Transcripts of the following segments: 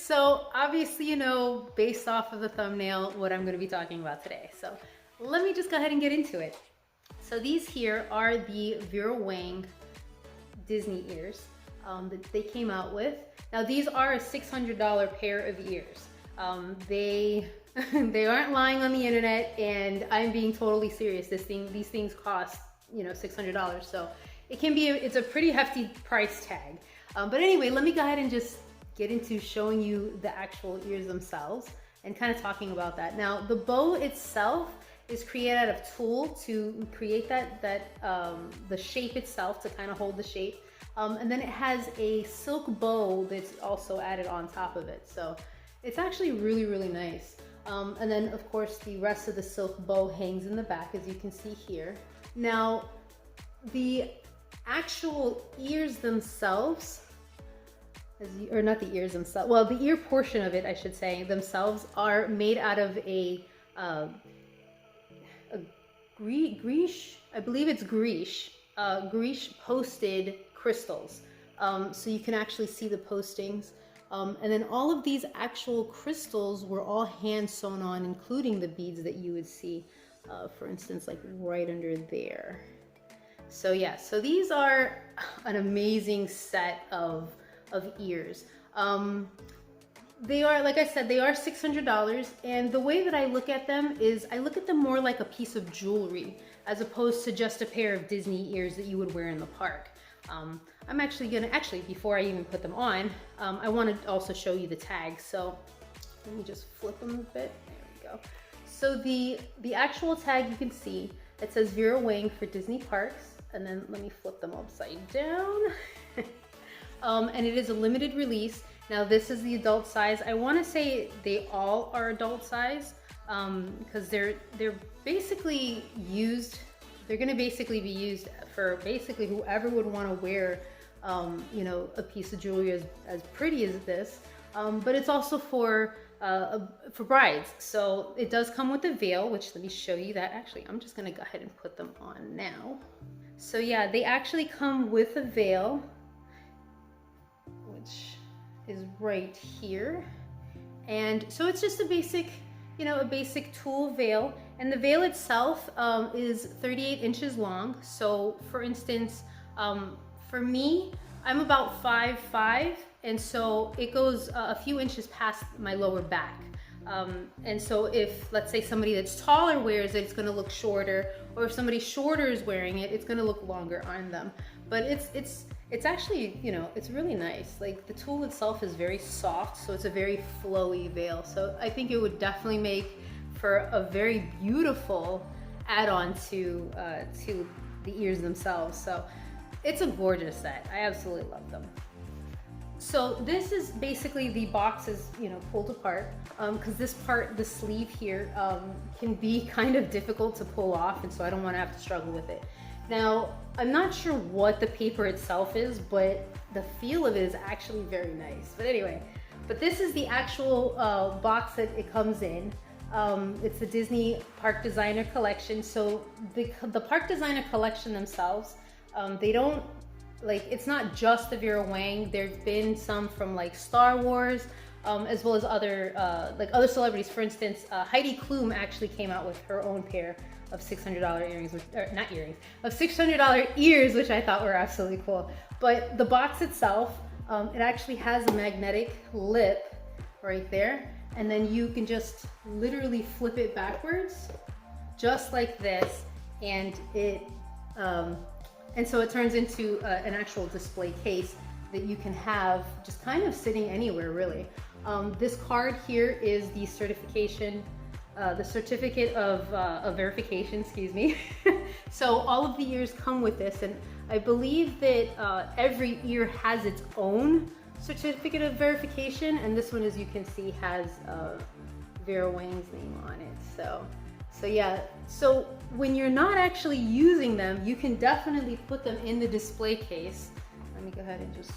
So obviously, you know, based off of the thumbnail, what I'm going to be talking about today. So let me just go ahead and get into it. So these here are the Vera Wang Disney ears that they came out with. Now these are a $600 pair of ears. They they aren't lying on the internet, and I'm being totally serious. These things cost, you know, $600, so it's a pretty hefty price tag. But anyway, let me go ahead and just get into showing you the actual ears themselves and kind of talking about that. Now the bow itself is created out of tulle to create the shape itself, to kind of hold the shape. And then it has a silk bow that's also added on top of it. So it's actually really, really nice. And then of course the rest of the silk bow hangs in the back, as you can see here. Now the actual ears themselves, or not the ears themselves, well, the ear portion of it, I should say, themselves are made out of a Greece, I believe it's Greece posted crystals. So you can actually see the postings. And then all of these actual crystals were all hand sewn on, including the beads that you would see, for instance, like right under there. So yeah, so these are an amazing set of ears. They are, like I said, they are $600, and the way that I look at them is I look at them more like a piece of jewelry as opposed to just a pair of Disney ears that you would wear in the park. I'm actually before I even put them on, I want to also show you the tags. So let me just flip them a bit. There we go. So the actual tag, you can see it says Vera Wang for Disney Parks, and then let me flip them upside down. And it is a limited release. Now this is the adult size. I want to say they all are adult size, because they're basically used. They're going to basically be used for basically whoever would want to wear, you know, a piece of jewelry as pretty as this. But it's also for brides. So it does come with a veil, which, let me show you that. Actually, I'm just going to go ahead and put them on now. So yeah, they actually come with a veil, which is right here. And so it's just a basic, you know, a basic tulle veil. And the veil itself is 38 inches long. So for instance, for me, I'm about 5'5", and so it goes a few inches past my lower back. And so if, let's say, somebody that's taller wears it, it's gonna look shorter, or if somebody shorter is wearing it, it's gonna look longer on them. But it's actually, you know, it's really nice. Like, the tulle itself is very soft, so it's a very flowy veil. So I think it would definitely make for a very beautiful add-on to the ears themselves. So it's a gorgeous set. I absolutely love them. So this is basically the boxes, you know, pulled apart, because this part, the sleeve here, can be kind of difficult to pull off, and so I don't want to have to struggle with it. Now, I'm not sure what the paper itself is, but the feel of it is actually very nice. But anyway, but this is the actual box that it comes in. It's the Disney Park Designer Collection. So the Park Designer Collection themselves, they don't, like, it's not just the Vera Wang. There's been some from like Star Wars, as well as other celebrities. For instance, Heidi Klum actually came out with her own pair of $600 earrings, of $600 ears, which I thought were absolutely cool. But the box itself, it actually has a magnetic lip right there, and then you can just literally flip it backwards, just like this, and so it turns into an actual display case that you can have just kind of sitting anywhere, really. This card here is the certification, the certificate of verification, excuse me. So all of the ears come with this, and I believe that every ear has its own certificate of verification, and this one, as you can see, has Vera Wang's name on it. So yeah, so when you're not actually using them, you can definitely put them in the display case. Let me go ahead and just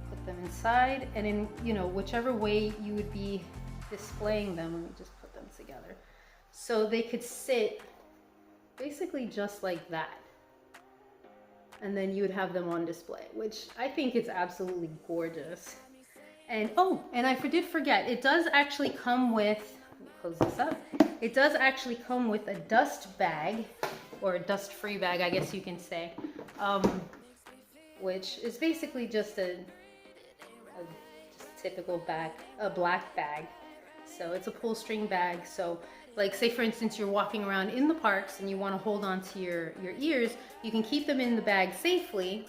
put them inside, and in, you know, whichever way you would be displaying them, let me just put them together. So they could sit basically just like that. And then you would have them on display, which I think is absolutely gorgeous. And oh, and I did forget, it does actually come with, let me close this up. It does actually come with a dust bag, or a dust-free bag, I guess you can say, which is basically just a typical bag, a black bag. So it's a pull string bag. So like say for instance, you're walking around in the parks and you want to hold on to your ears, you can keep them in the bag safely,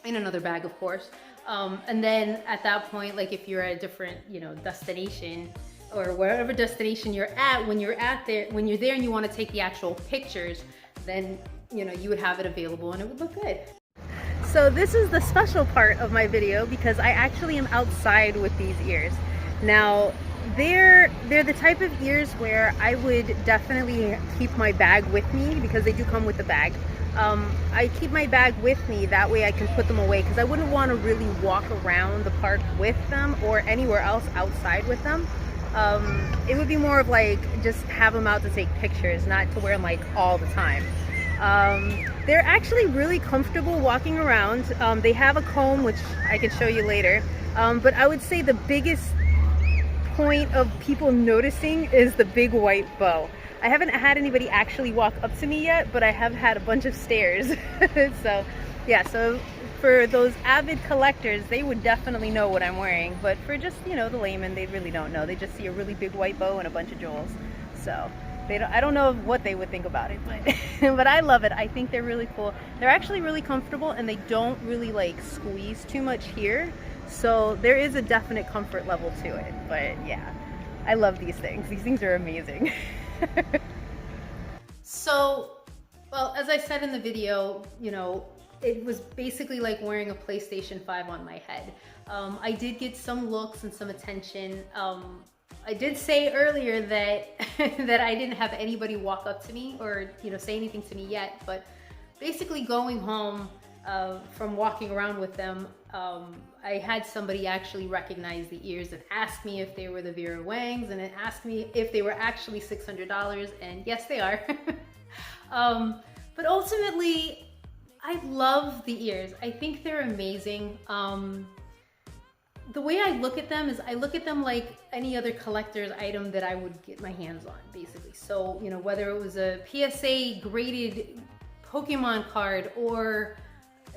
in another bag of course. And then at that point, like if you're at a different, you know, destination or wherever destination you're at, when you're there and you want to take the actual pictures, then, you know, you would have it available and it would look good. So this is the special part of my video because I actually am outside with these ears. Now, they're the type of ears where I would definitely keep my bag with me because they do come with the bag. I keep my bag with me, that way I can put them away because I wouldn't want to really walk around the park with them or anywhere else outside with them. It would be more of like just have them out to take pictures, not to wear them like all the time. They're actually really comfortable walking around. They have a comb, which I can show you later, but I would say the biggest point of people noticing is the big white bow. I haven't had anybody actually walk up to me yet, but I have had a bunch of stares. So yeah, so for those avid collectors, they would definitely know what I'm wearing, but for just, you know, the layman, they really don't know. They just see a really big white bow and a bunch of jewels. So I don't know what they would think about it, but but I love it. I think they're really cool. They're actually really comfortable and they don't really like squeeze too much here. So there is a definite comfort level to it, but yeah, I love these things. These things are amazing. So, well, as I said in the video, you know, it was basically like wearing a PlayStation 5 on my head. I did get some looks and some attention. I did say earlier that that I didn't have anybody walk up to me or, you know, say anything to me yet, but basically going home from walking around with them, I had somebody actually recognize the ears and ask me if they were the Vera Wangs, and it asked me if they were actually $600, and yes, they are. But ultimately, I love the ears. I think they're amazing. The way I look at them is I look at them like any other collector's item that I would get my hands on, basically. So, you know, whether it was a PSA graded Pokemon card or,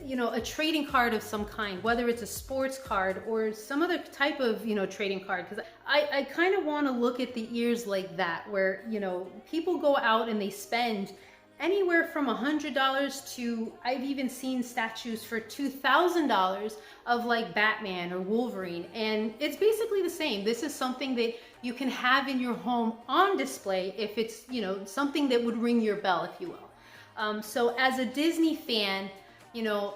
you know, a trading card of some kind, whether it's a sports card or some other type of, you know, trading card, because I kind of want to look at the ears like that, where, you know, people go out and they spend anywhere from $100 to, I've even seen statues for $2,000 of like Batman or Wolverine, and it's basically the same. This is something that you can have in your home on display if it's, you know, something that would ring your bell, if you will. So as a Disney fan, you know,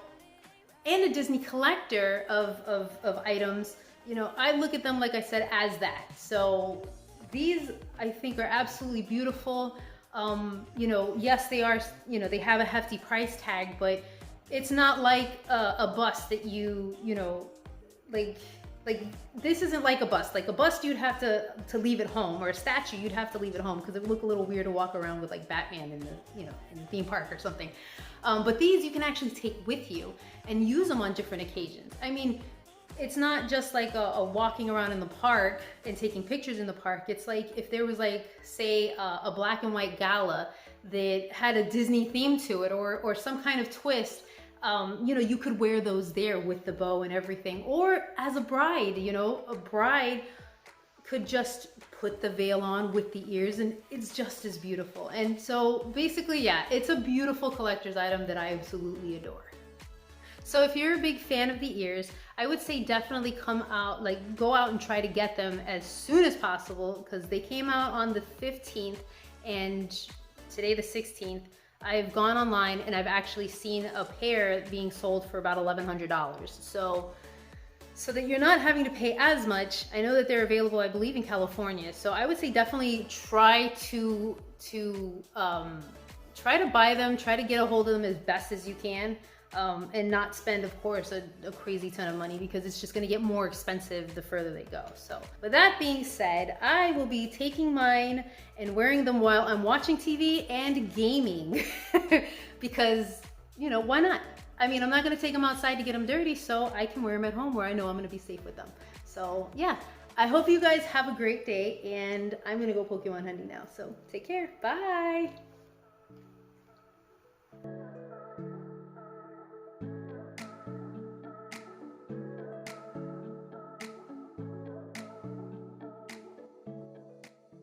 and a Disney collector of items, you know, I look at them, like I said, as that. So these, I think, are absolutely beautiful. You know, yes, they are, you know, they have a hefty price tag, but it's not like a bust that you know, like this isn't like a bust. Like a bust, you'd have to leave at home, or a statue, you'd have to leave at home because it would look a little weird to walk around with like Batman in the, you know, in the theme park or something. But these you can actually take with you and use them on different occasions. I mean, it's not just like a walking around in the park and taking pictures in the park. It's like if there was like, say, a black and white gala that had a Disney theme to it, or some kind of twist, you know, you could wear those there with the bow and everything. Or as a bride, you know, a bride could just put the veil on with the ears and it's just as beautiful. And so basically, yeah, it's a beautiful collector's item that I absolutely adore. So if you're a big fan of the ears, I would say definitely come out, like go out and try to get them as soon as possible, because they came out on the 15th and today the 16th. I've gone online and I've actually seen a pair being sold for about $1,100. So that you're not having to pay as much. I know that they're available, I believe, in California. So I would say definitely try to buy them, try to get a hold of them as best as you can. And not spend, of course, a crazy ton of money, because it's just going to get more expensive the further they go. So with that being said, I will be taking mine and wearing them while I'm watching TV and gaming because, you know, why not? I mean, I'm not going to take them outside to get them dirty, so I can wear them at home where I know I'm going to be safe with them. So yeah, I hope you guys have a great day, and I'm gonna go Pokemon hunting now. So take care, bye.